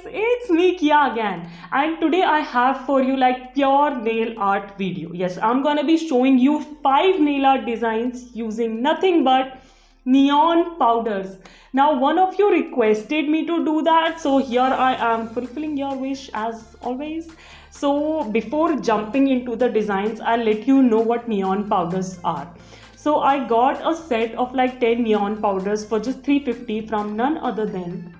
it's me Kia again, and today I have for you like pure nail art video. Yes, I'm gonna be showing you 5 nail art designs using nothing but neon powders. Now one of you requested me to do that, so here I am fulfilling your wish as always. So before jumping into the designs, I'll let you know what neon powders are. So I got a set of like 10 neon powders for just 350 from none other than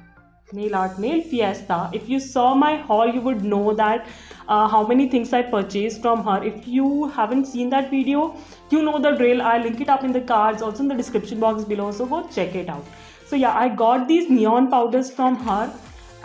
Nail Art Nail Fiesta. If you saw my haul, you would know that how many things I purchased from her. If you haven't seen that video, you know the drill. I link it up in the cards, also in the description box below, so go check it out. So yeah, I got these neon powders from her,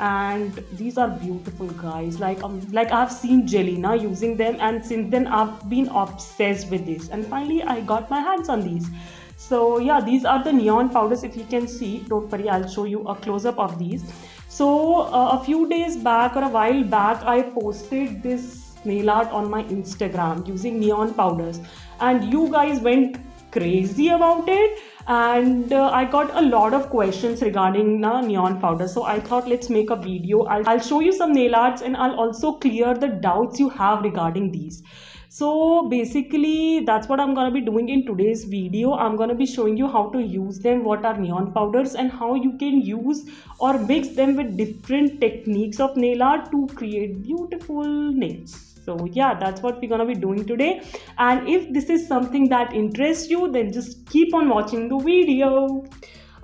and these are beautiful, guys. Like I've seen Jelena using them, and since then I've been obsessed with this, and finally I got my hands on these. So yeah, these are the neon powders. If you can see, don't worry, I'll show you a close-up of these. So a few days back or a while back, I posted this nail art on my Instagram using neon powders, and you guys went crazy about it, and I got a lot of questions regarding neon powder. So I thought, let's make a video. I'll show you some nail arts, and I'll also clear the doubts you have regarding these. So basically that's what I'm going to be doing in today's video. I'm going to be showing you how to use them, what are neon powders, and how you can use or mix them with different techniques of nail art to create beautiful nails. So yeah, that's what we're gonna be doing today, and if this is something that interests you, then just keep on watching the video.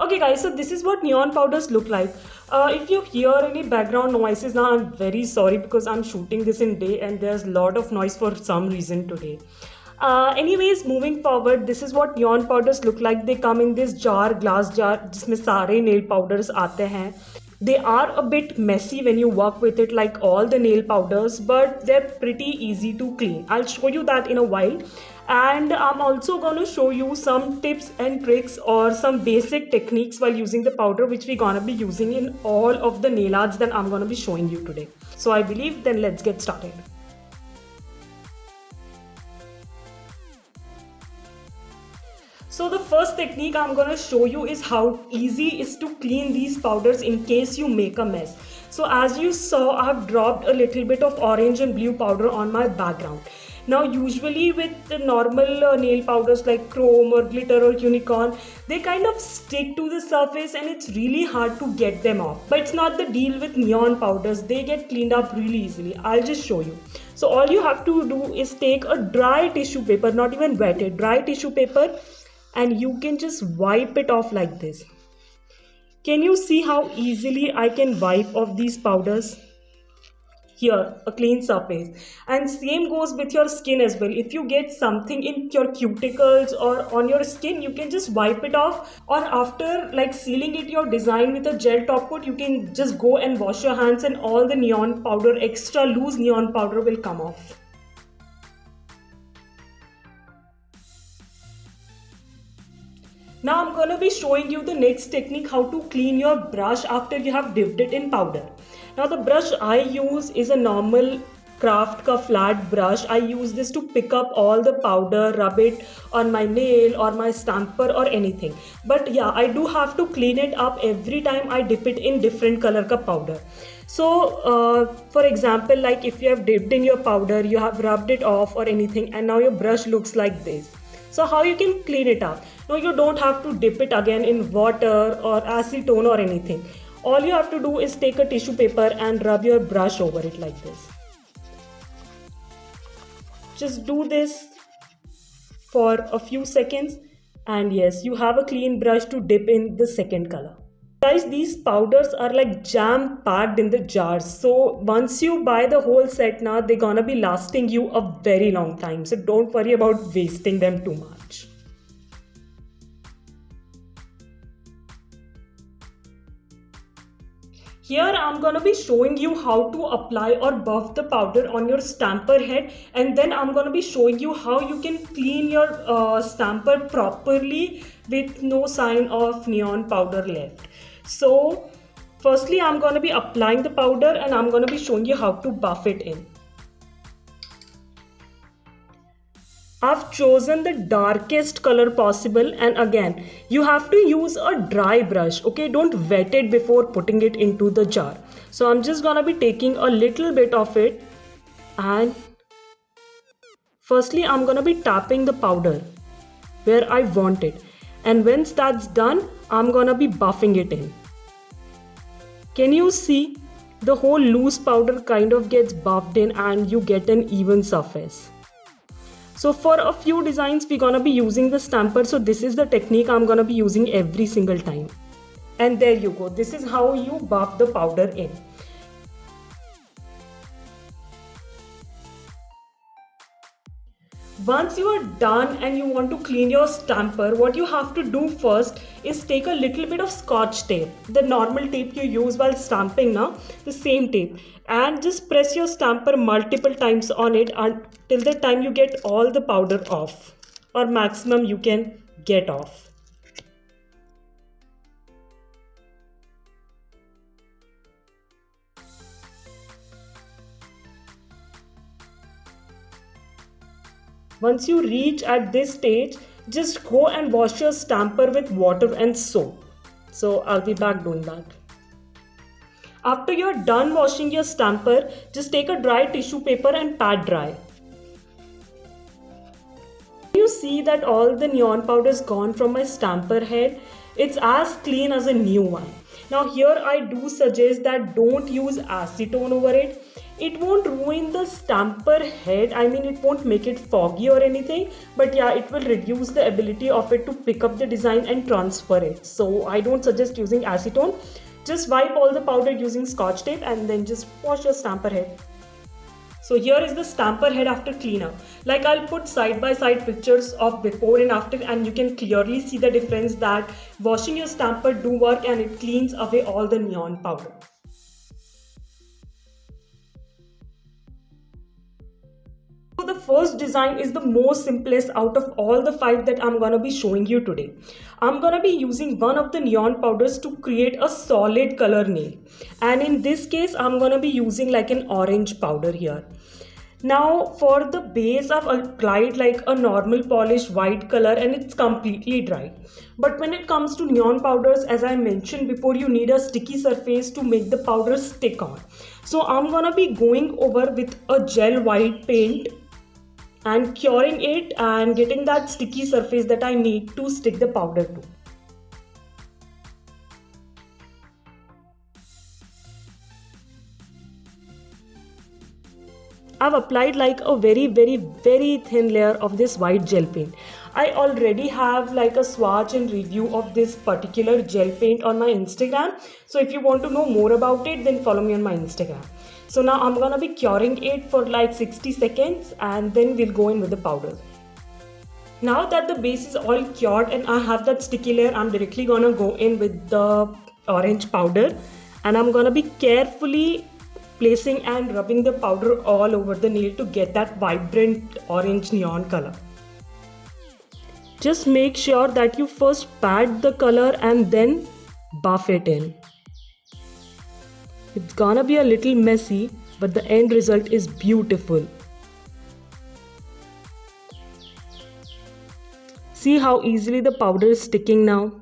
Okay guys, so this is what neon powders look like. If you hear any background noises now, I'm very sorry because I'm shooting this in day and there's a lot of noise for some reason today. Anyways, moving forward, this is what neon powders look like. They come in this jar, glass jar, जिसमें सारे nail powders आते हैं. They are a bit messy when you work with it, like all the nail powders, but they're pretty easy to clean. I'll show you that in a while. And I'm also going to show you some tips and tricks or some basic techniques while using the powder, which we're going to be using in all of the nail arts that I'm going to be showing you today. So I believe then let's get started. So the first technique I'm going to show you is how easy it is to clean these powders in case you make a mess. So as you saw, I've dropped a little bit of orange and blue powder on my background. Now usually with the normal nail powders like chrome or glitter or unicorn, they kind of stick to the surface and it's really hard to get them off. But it's not the deal with neon powders, they get cleaned up really easily. I'll just show you. So all you have to do is take a dry tissue paper, not even wetted, dry tissue paper, and you can just wipe it off like this. Can you see how easily I can wipe off these powders? Here, a clean surface. And same goes with your skin as well. If you get something in your cuticles or on your skin, you can just wipe it off, or after like sealing it your design with a gel top coat, you can just go and wash your hands and all the neon powder, extra loose neon powder will come off. Now I'm going to be showing you the next technique, how to clean your brush after you have dipped it in powder. Now the brush I use is a normal craft ka flat brush. I use this to pick up all the powder, rub it on my nail or my stamper or anything. But yeah, I do have to clean it up every time I dip it in different color ka powder. So for example, like if you have dipped in your powder, you have rubbed it off or anything, and now your brush looks like this. So how you can clean it up? No, you don't have to dip it again in water or acetone or anything. All you have to do is take a tissue paper and rub your brush over it like this. Just do this for a few seconds, and yes, you have a clean brush to dip in the second color. Guys, these powders are like jam packed in the jars. So once you buy the whole set now, they're gonna be lasting you a very long time. So don't worry about wasting them too much. Here I'm going to be showing you how to apply or buff the powder on your stamper head, and then I'm going to be showing you how you can clean your stamper properly with no sign of neon powder left. So firstly I'm going to be applying the powder and I'm going to be showing you how to buff it in. I've chosen the darkest color possible, and again you have to use a dry brush, okay? Don't wet it before putting it into the jar. So I'm just gonna be taking a little bit of it, and firstly I'm gonna be tapping the powder where I want it, and once that's done I'm gonna be buffing it in. Can you see the whole loose powder kind of gets buffed in and you get an even surface. So for a few designs we're gonna be using the stamper, so this is the technique I'm gonna be using every single time. And there you go, this is how you buff the powder in. Once you are done and you want to clean your stamper, what you have to do first is take a little bit of scotch tape, the normal tape you use while stamping now, the same tape, and just press your stamper multiple times on it until the time you get all the powder off, or maximum you can get off. Once you reach at this stage, just go and wash your stamper with water and soap. So I'll be back doing that. After you're done washing your stamper, just take a dry tissue paper and pat dry. You see that all the neon powder is gone from my stamper head. It's as clean as a new one. Now here I do suggest that don't use acetone over it. It won't ruin the stamper head, I mean it won't make it foggy or anything, but yeah, it will reduce the ability of it to pick up the design and transfer it. So I don't suggest using acetone. Just wipe all the powder using scotch tape and then just wash your stamper head. So here is the stamper head after cleanup. Like I'll put side by side pictures of before and after, and you can clearly see the difference that washing your stamper do work and it cleans away all the neon powder. So the first design is the most simplest out of all the 5 that I'm gonna be showing you today. I'm gonna be using one of the neon powders to create a solid color nail, and in this case I'm gonna be using like an orange powder here. Now for the base I've applied like a normal polished white color and it's completely dry. But when it comes to neon powders, as I mentioned before, you need a sticky surface to make the powder stick on. So I'm gonna be going over with a gel white paint and curing it and getting that sticky surface that I need to stick the powder to. I've applied like a very thin layer of this white gel paint. I already have like a swatch and review of this particular gel paint on my Instagram. So if you want to know more about it, then follow me on my Instagram. So now I'm gonna be curing it for like 60 seconds and then we'll go in with the powder. Now that the base is all cured and I have that sticky layer, I'm directly gonna go in with the orange powder, and I'm gonna be carefully placing and rubbing the powder all over the nail to get that vibrant orange neon color. Just make sure that you first pat the color and then buff it in. It's gonna be a little messy, but the end result is beautiful. See how easily the powder is sticking now?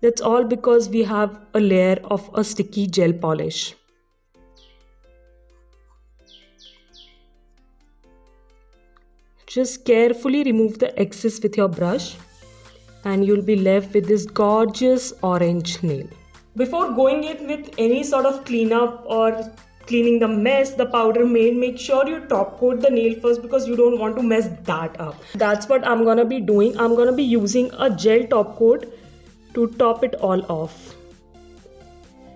That's all because we have a layer of a sticky gel polish. Just carefully remove the excess with your brush and you'll be left with this gorgeous orange nail. Before going in with any sort of cleanup or cleaning the mess the powder made, make sure you top coat the nail first because you don't want to mess that up. That's what I'm gonna be doing. I'm gonna be using a gel top coat to top it all off.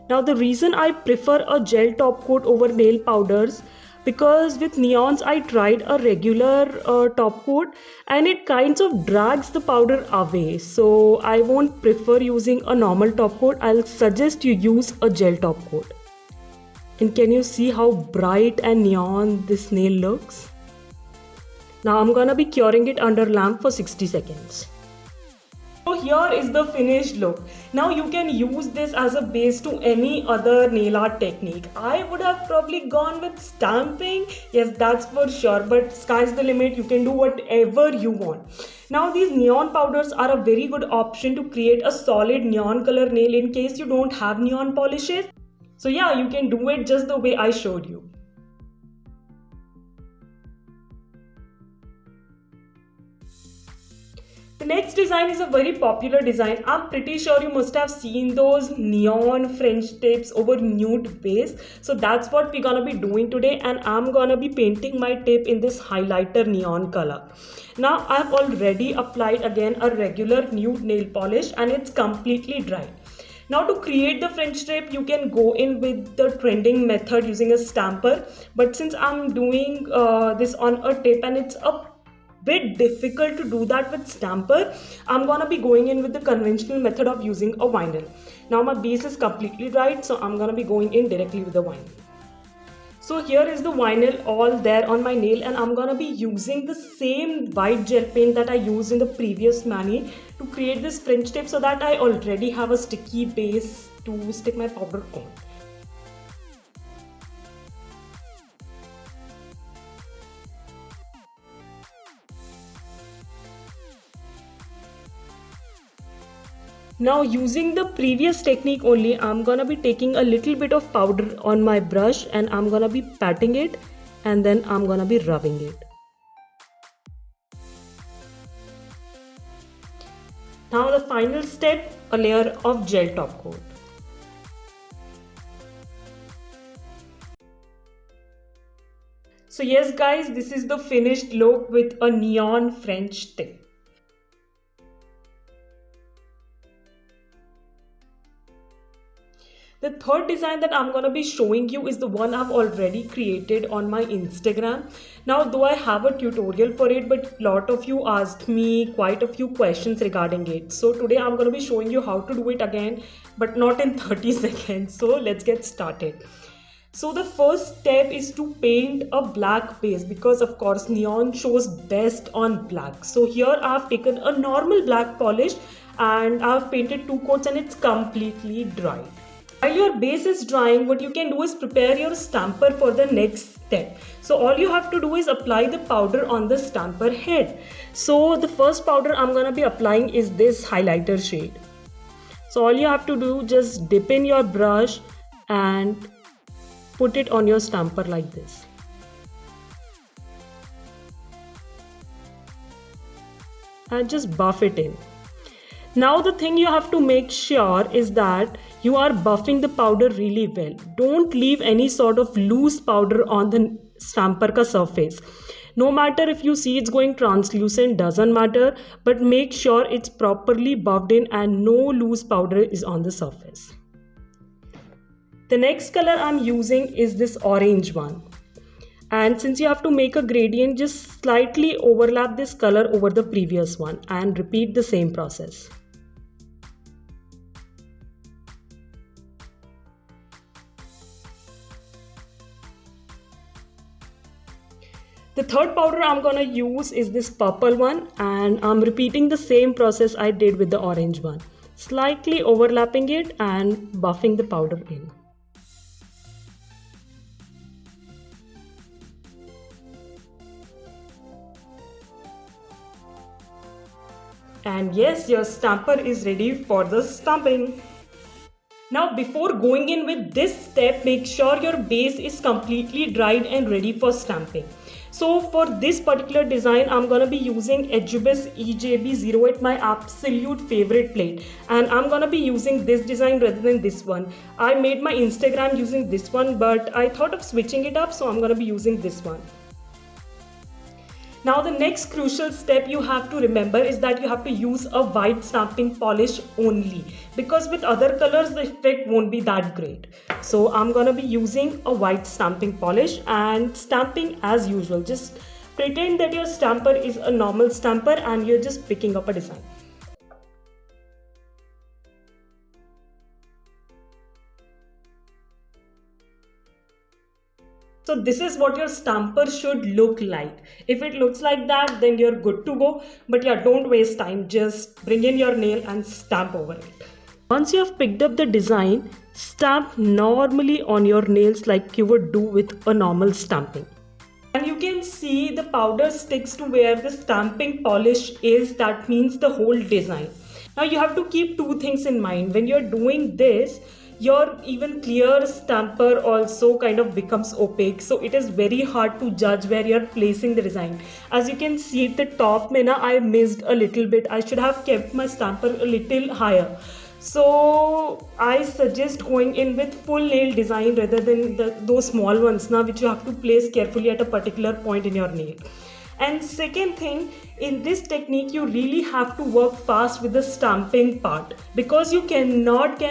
Now the reason I prefer a gel top coat over nail powders, because with neons I tried a regular top coat and it kinds of drags the powder away, so I won't prefer using a normal top coat. I'll suggest you use a gel top coat. And can you see how bright and neon this nail looks? Now I'm gonna be curing it under lamp for 60 seconds. So here is the finished look. Now you can use this as a base to any other nail art technique. I would have probably gone with stamping, yes, that's for sure, but sky's the limit, you can do whatever you want. Now these neon powders are a very good option to create a solid neon color nail in case you don't have neon polishes. So yeah, you can do it just the way I showed you. The next design is a very popular design. I'm pretty sure you must have seen those neon French tips over nude base. So that's what we're gonna be doing today, and I'm gonna be painting my tip in this highlighter neon color. Now I've already applied again a regular nude nail polish and it's completely dry. Now to create the French tip, you can go in with the trending method using a stamper. But since I'm doing this on a tip and it's a bit difficult to do that with stamper, I'm gonna be going in with the conventional method of using a vinyl. Now my base is completely dried, so I'm gonna be going in directly with the vinyl. So here is the vinyl all there on my nail, and I'm gonna be using the same white gel paint that I used in the previous mani to create this French tip, so that I already have a sticky base to stick my powder on. Now using the previous technique only, I'm gonna be taking a little bit of powder on my brush and I'm gonna be patting it and then I'm gonna be rubbing it. Now the final step, a layer of gel top coat. So yes guys, this is the finished look with a neon French tip. The third design that I'm going to be showing you is the one I've already created on my Instagram. Now though I have a tutorial for it, but a lot of you asked me quite a few questions regarding it. So today I'm going to be showing you how to do it again, but not in 30 seconds. So let's get started. So the first step is to paint a black base, because of course neon shows best on black. So here I've taken a normal black polish and I've painted 2 coats and it's completely dry. While your base is drying, what you can do is prepare your stamper for the next step. So all you have to do is apply the powder on the stamper head. So the first powder I'm going to be applying is this highlighter shade. So all you have to do, just dip in your brush and put it on your stamper like this. And just buff it in. Now the thing you have to make sure is that you are buffing the powder really well. Don't leave any sort of loose powder on the stamper ka surface. No matter if you see it's going translucent, doesn't matter, but make sure it's properly buffed in and no loose powder is on the surface. The next color I'm using is this orange one. And since you have to make a gradient, just slightly overlap this color over the previous one and repeat the same process. The third powder I'm gonna use is this purple one, and I'm repeating the same process I did with the orange one. Slightly overlapping it and buffing the powder in. And yes, your stamper is ready for the stamping. Now before going in with this step, make sure your base is completely dried and ready for stamping. So for this particular design, I'm gonna be using Ejibis EJB08, my absolute favorite plate. And I'm gonna be using this design rather than this one. I made my Instagram using this one, but I thought of switching it up, so I'm gonna be using this one. Now the next crucial step you have to remember is that you have to use a white stamping polish only, because with other colors the effect won't be that great. So I'm gonna be using a white stamping polish and stamping as usual. Just pretend that your stamper is a normal stamper and you're just picking up a design. So this is what your stamper should look like. If it looks like that, then you're good to go. But yeah, don't waste time. Just bring in your nail and stamp over it. Once you have picked up the design, stamp normally on your nails like you would do with a normal stamping. And you can see the powder sticks to where the stamping polish is. That means the whole design. Now you have to keep two things in mind. When you're doing this, your even clear stamper also kind of becomes opaque, so it is very hard to judge where you're placing the design. As you can see at the top mein na, I missed a little bit. I should have kept my stamper a little higher. So I suggest going in with full nail design rather than those small ones now, which you have to place carefully at a particular point in your nail. And second thing, in this technique you really have to work fast with the stamping part, because you cannot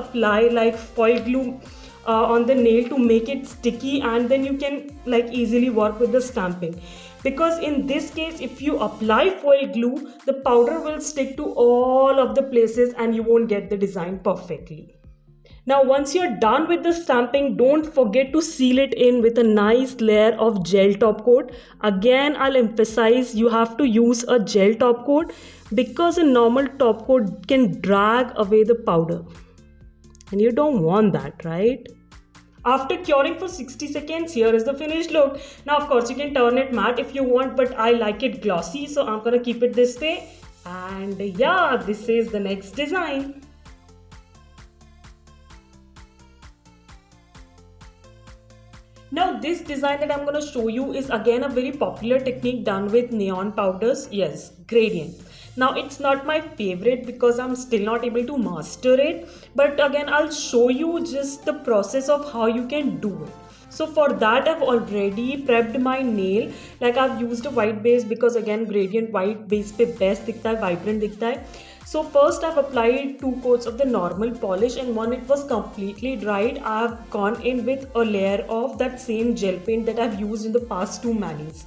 apply like foil glue on the nail to make it sticky, and then you can like easily work with the stamping. Because in this case, if you apply foil glue, the powder will stick to all of the places and you won't get the design perfectly. Now once you're done with the stamping, don't forget to seal it in with a nice layer of gel top coat. Again, I'll emphasize you have to use a gel top coat, because a normal top coat can drag away the powder. And you don't want that, right? After curing for 60 seconds, here is the finished look. Now of course you can turn it matte if you want, but I like it glossy, so I'm gonna keep it this way. And yeah, this is the next design. Now this design that I'm going to show you is again a very popular technique done with neon powders. Yes, gradient. Now it's not my favorite because I'm still not able to master it, but again I'll show you just the process of how you can do it. So for that I've already prepped my nail. Like I've used a white base because again gradient white base पे best दिखता है, vibrant दिखता है. So first I've applied 2 coats of the normal polish, and when it was completely dried, I've gone in with a layer of that same gel paint that I've used in the past 2 manis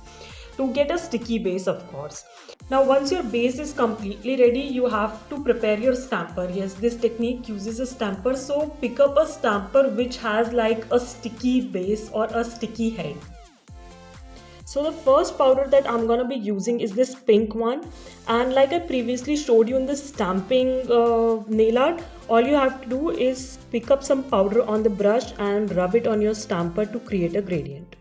to get a sticky base, of course. Now once your base is completely ready, you have to prepare your stamper. Yes, this technique uses a stamper, so pick up a stamper which has like a sticky base or a sticky head. So the first powder that I'm gonna be using is this pink one, and like I previously showed you in the stamping nail art, all you have to do is pick up some powder on the brush and rub it on your stamper to create a gradient.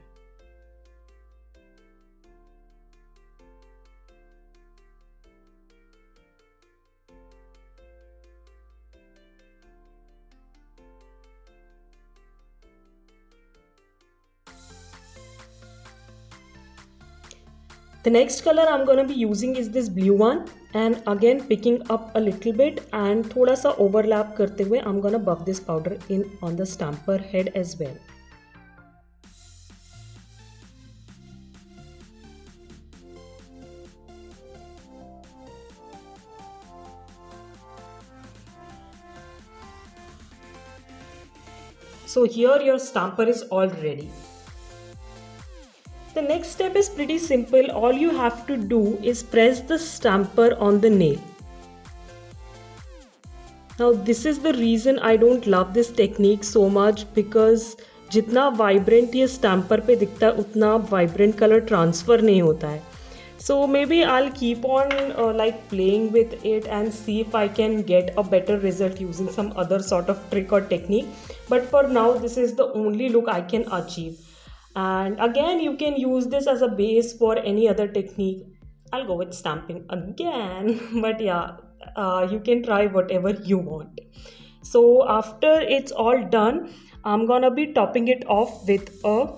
The next color I'm going to be using is this blue one, and again picking up a little bit and थोड़ा सा overlap करते हुए I'm going to buff this powder in on the stamper head as well. So here your stamper is all ready. The next step is pretty simple. All you have to do is press the stamper on the nail. Now this is the reason I don't love this technique so much, because जितना vibrant ये stamper पे दिखता है उतना vibrant color transfer नहीं होता है. So maybe I'll keep on like playing with it and see if I can get a better result using some other sort of trick or technique. But for now this is the only look I can achieve. And again you can use this as a base for any other technique. I'll go with stamping again, but yeah, you can try whatever you want. So after it's all done, I'm gonna be topping it off with a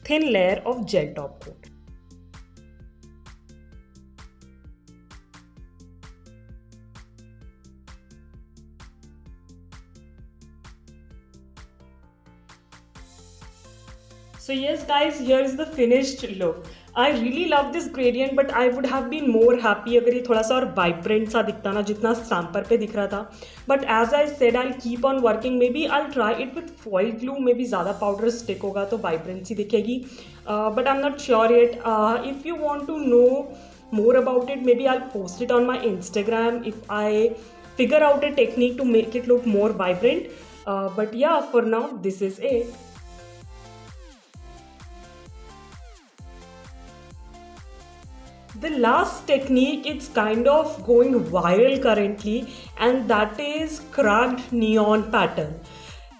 thin layer of gel top coat. So yes guys, here is the finished look. I really love this gradient, but I would have been more happy अगर ये थोड़ा सा और vibrant सा दिखता ना, जितना stamper पे दिख रहा था. But as I said, I'll keep on working. Maybe I'll try it with foil glue. Maybe ज़्यादा powder stick होगा तो vibrancy दिखेगी. But I'm not sure yet. If you want to know more about it, maybe I'll post it on my Instagram if I figure out a technique to make it look more vibrant. But yeah, for now this is it. The last technique, it's kind of going viral currently, and that is cracked neon pattern.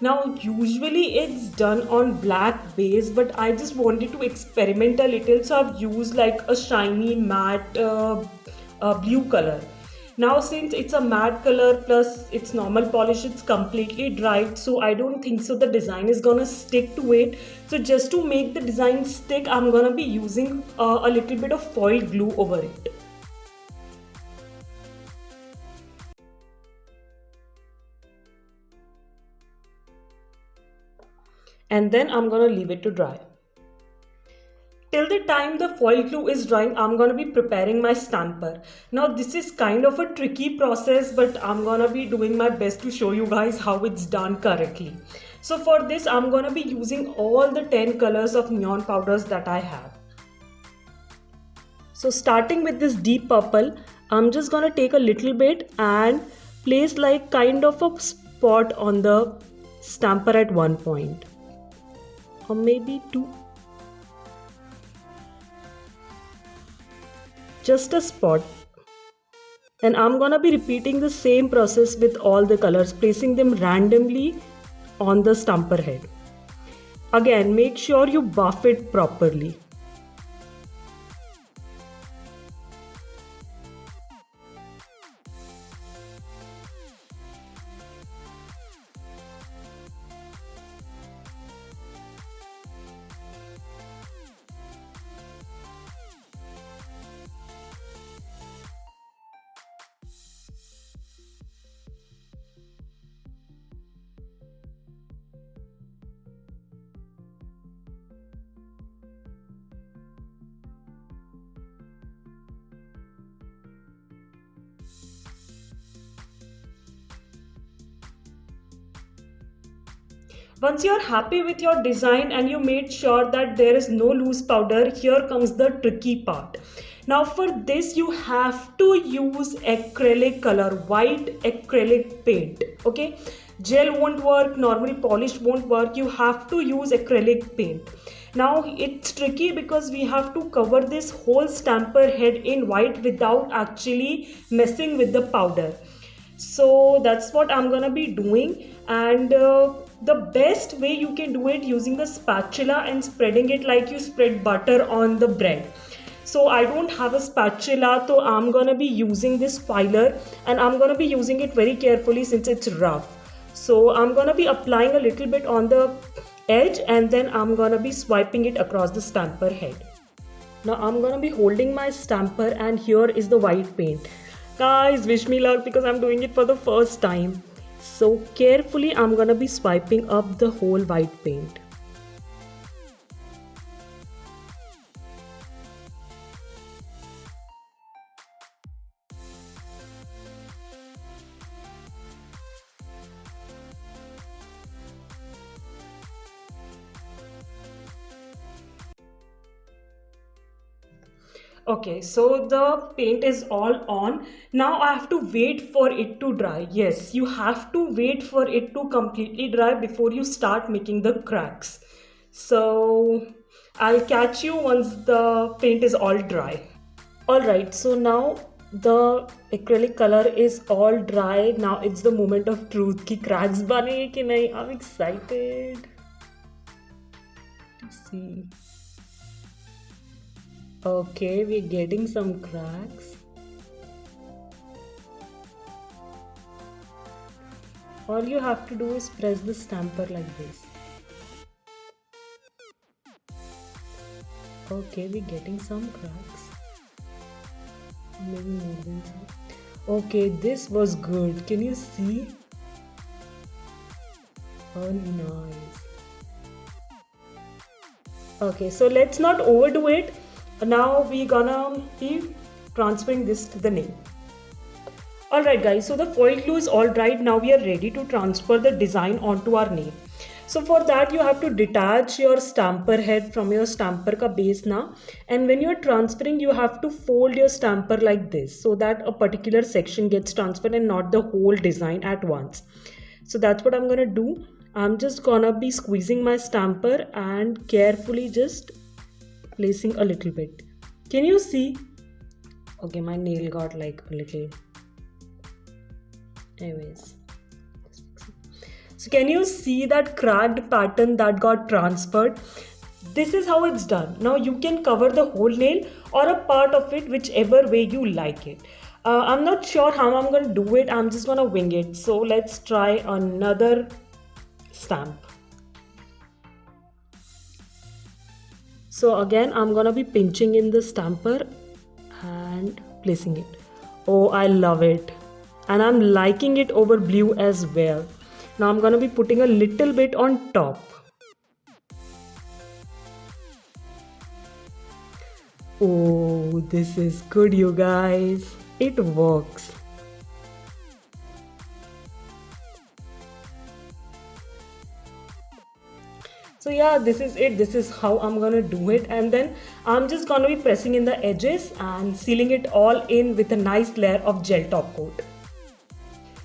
Now usually it's done on black base, but I just wanted to experiment a little, so I've used like a shiny matte blue color. Now since it's a matte color plus it's normal polish, it's completely dried, so I don't think so the design is gonna stick to it. So just to make the design stick, I'm gonna be using a little bit of foil glue over it. And then I'm gonna leave it to dry. Till the time the foil glue is drying, I'm going to be preparing my stamper. Now this is kind of a tricky process, but I'm going to be doing my best to show you guys how it's done correctly. So for this, I'm going to be using all the 10 colors of neon powders that I have. So starting with this deep purple, I'm just going to take a little bit and place like kind of a spot on the stamper at one point, or maybe two. Just a spot. And I'm gonna be repeating the same process with all the colors, placing them randomly on the stamper head. Again, make sure you buff it properly. Once you're happy with your design and you made sure that there is no loose powder, here comes the tricky part. Now for this you have to use acrylic color, white acrylic paint. Okay, gel won't work, normal polish won't work, you have to use acrylic paint. Now it's tricky because we have to cover this whole stamper head in white without actually messing with the powder. So that's what I'm gonna be doing, and the best way you can do it using a spatula and spreading it like you spread butter on the bread. So I don't have a spatula, so I'm gonna be using this filer, and I'm gonna be using it very carefully since it's rough. So I'm gonna be applying a little bit on the edge, and then I'm gonna be swiping it across the stamper head. Now I'm gonna be holding my stamper, and here is the white paint. Guys, wish me luck because I'm doing it for the first time. So carefully I'm gonna be swiping up the whole white paint. Okay, so the paint is all on. Now I have to wait for it to dry. Yes, you have to wait for it to completely dry before you start making the cracks. So I'll catch you once the paint is all dry. Alright, so now the acrylic color is all dry. Now it's the moment of truth. Ki cracks banenge ki nahi? I'm excited to see. Okay, we're getting some cracks. All you have to do is press the stamper like this. Okay, we're getting some cracks. Maybe more than some. Okay, this was good. Can you see? Oh, nice. Okay, so let's not overdo it. Now we're gonna be transferring this to the nail. Alright guys, so the foil glue is all dried. Now we are ready to transfer the design onto our nail. So for that you have to detach your stamper head from your stamper ka base now, and when you're transferring you have to fold your stamper like this so that a particular section gets transferred and not the whole design at once. So that's what I'm gonna do. I'm just gonna be squeezing my stamper and carefully just placing a little bit. Can you see? Okay, my nail got like a little. Anyways. So can you see that cracked pattern that got transferred? This is how it's done. Now you can cover the whole nail or a part of it, whichever way you like it. I'm not sure how I'm gonna do it. I'm just gonna wing it. So let's try another stamp. So again, I'm gonna be pinching in the stamper and placing it. Oh, I love it. And I'm liking it over blue as well. Now I'm gonna be putting a little bit on top. Oh, this is good, you guys. It works. So yeah, this is it. This is how I'm gonna do it, and then I'm just gonna be pressing in the edges and sealing it all in with a nice layer of gel top coat.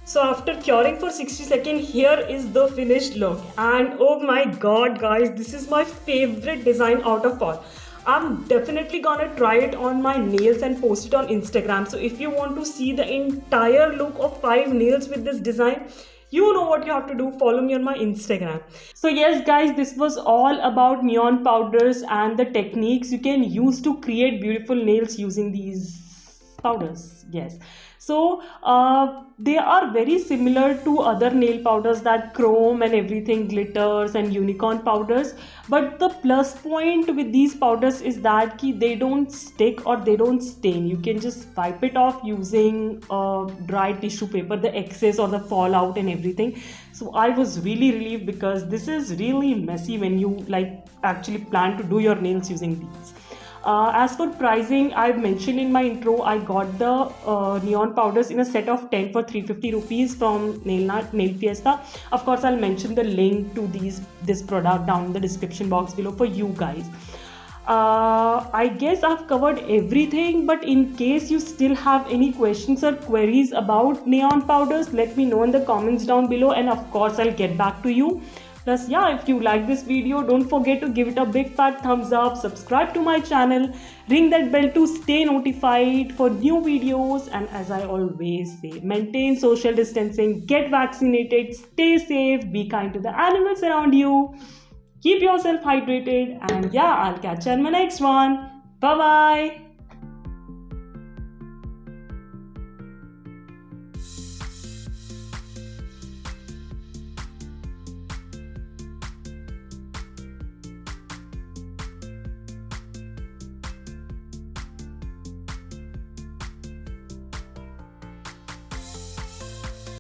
So after curing for 60 seconds, here is the finished look. And oh my god guys, this is my favorite design out of all. I'm definitely gonna try it on my nails and post it on Instagram. So if you want to see the entire look of 5 nails with this design, you know what you have to do. Follow me on my Instagram. So yes guys, this was all about neon powders and the techniques you can use to create beautiful nails using these powders. Yes, so they are very similar to other nail powders, that chrome and everything, glitters and unicorn powders, but the plus point with these powders is that they don't stick or they don't stain. You can just wipe it off using dry tissue paper, the excess or the fallout and everything. So I was really relieved, because this is really messy when you like actually plan to do your nails using these. As for pricing, I've mentioned in my intro, I got the neon powders in a set of 10 for 350 rupees from Nail Fiesta. Of course, I'll mention the link to this product down in the description box below for you guys. I guess I've covered everything, but in case you still have any questions or queries about neon powders, let me know in the comments down below, and of course I'll get back to you. Plus, yeah, if you like this video, don't forget to give it a big fat thumbs up, subscribe to my channel, ring that bell to stay notified for new videos, and as I always say, maintain social distancing, get vaccinated, stay safe, be kind to the animals around you, keep yourself hydrated, and yeah, I'll catch you in my next one. Bye bye.